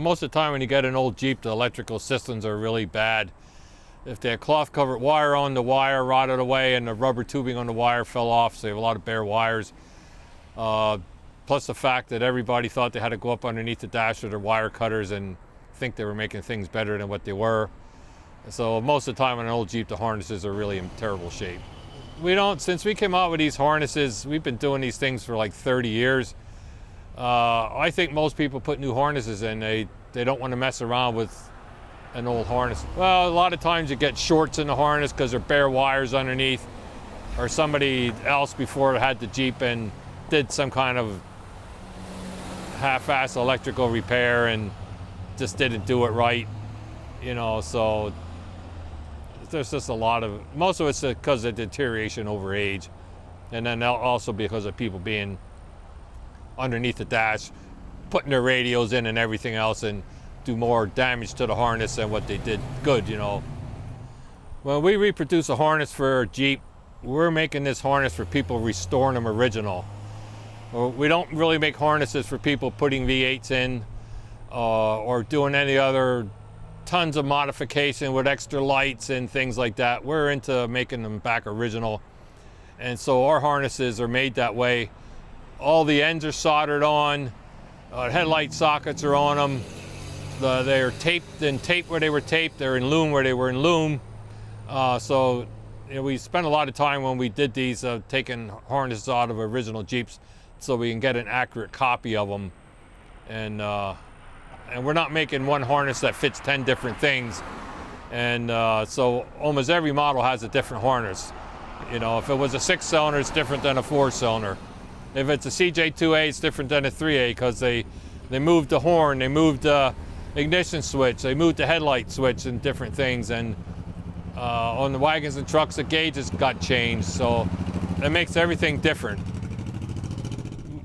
Most of the time when you get an old Jeep, the electrical systems are really bad. If they had cloth covered wire on, the wire rotted away and the rubber tubing on the wire fell off, so you have a lot of bare wires. Plus the fact that everybody thought they had to go up underneath the dash with their wire cutters and think they were making things better than what they were. So most of the time on an old Jeep, the harnesses are really in terrible shape. Since we came out with these harnesses, we've been doing these things for like 30 years. I think most people put new harnesses in. They don't want to mess around with an old harness. Well, a lot of times you get shorts in the harness because there are bare wires underneath, or somebody else before had the Jeep and did some kind of half-ass electrical repair and just didn't do it right, so there's just a lot of, most of it's because of deterioration over age, and then also because of people being underneath the dash, putting their radios in and everything else, and do more damage to the harness than what they did good, When we reproduce a harness for a Jeep, we're making this harness for people restoring them original. We don't really make harnesses for people putting V8s in or doing any other tons of modification with extra lights and things like that. We're into making them back original. And so our harnesses are made that way. All the ends are soldered on, headlight sockets are on them. They're taped in tape where they were taped, they're in loom where they were in loom. So we spent a lot of time when we did these taking harnesses out of original Jeeps so we can get an accurate copy of them. And we're not making one harness that fits 10 different things. And so almost every model has a different harness. If it was a 6-cylinder, it's different than a 4-cylinder. If it's a CJ2A, it's different than a 3A because they moved the horn, they moved the ignition switch, they moved the headlight switch and different things. And on the wagons and trucks, the gauges got changed, so it makes everything different.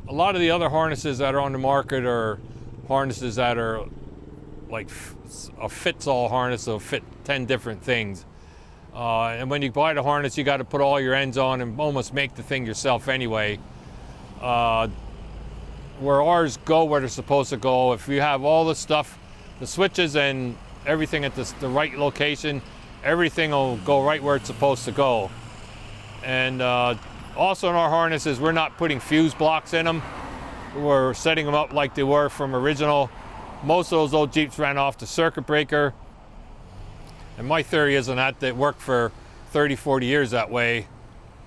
A lot of the other harnesses that are on the market are harnesses that are like a fits-all harness, so fit 10 different things. And when you buy the harness, you got to put all your ends on and almost make the thing yourself anyway. Where ours go where they're supposed to go, if you have all the stuff, the switches and everything at the right location, everything will go right where it's supposed to go. And also in our harnesses, we're not putting fuse blocks in them. We're setting them up like they were from original. Most of those old Jeeps ran off the circuit breaker. And my theory is on that they work for 30, 40 years that way.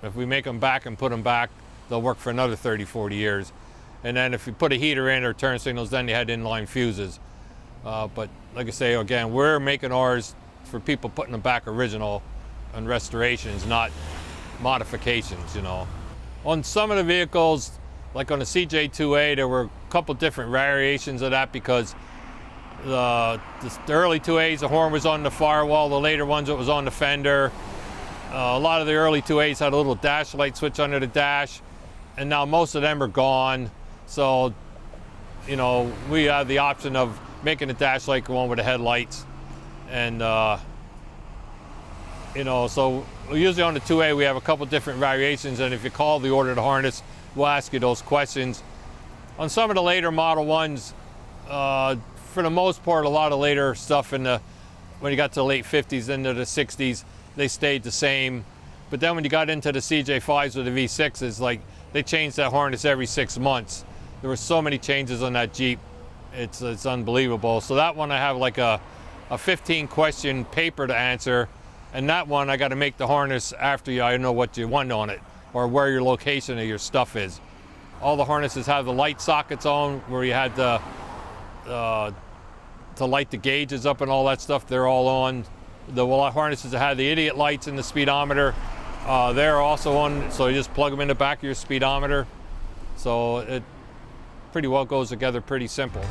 If we make them back and put them back, they'll work for another 30, 40 years. And then if you put a heater in or turn signals, then you had inline fuses. But like I say, again, we're making ours for people putting them back original and restorations, not modifications, On some of the vehicles, like on the CJ2A, there were a couple different variations of that because the early 2As, the horn was on the firewall. The later ones, it was on the fender. A lot of the early 2As had a little dash light switch under the dash, and now most of them are gone. So, we have the option of making the dash light go on with the headlights. And, so usually on the 2A, we have a couple different variations, and if you call the order to harness, we'll ask you those questions. On some of the later Model 1s, for the most part, a lot of later stuff when you got to the late 50s into the 60s, they stayed the same. But then when you got into the CJ5s or the V6s, like they changed that harness every 6 months. There were so many changes on that Jeep, it's unbelievable. So that one I have like a 15-question paper to answer, and that one I got to make the harness after I know what you want on it or where your location of your stuff is. All the harnesses have the light sockets on where you had to light the gauges up and all that stuff. They're all on. The harnesses that have the idiot lights and the speedometer, they're also on, so you just plug them in the back of your speedometer. So it pretty well goes together pretty simple.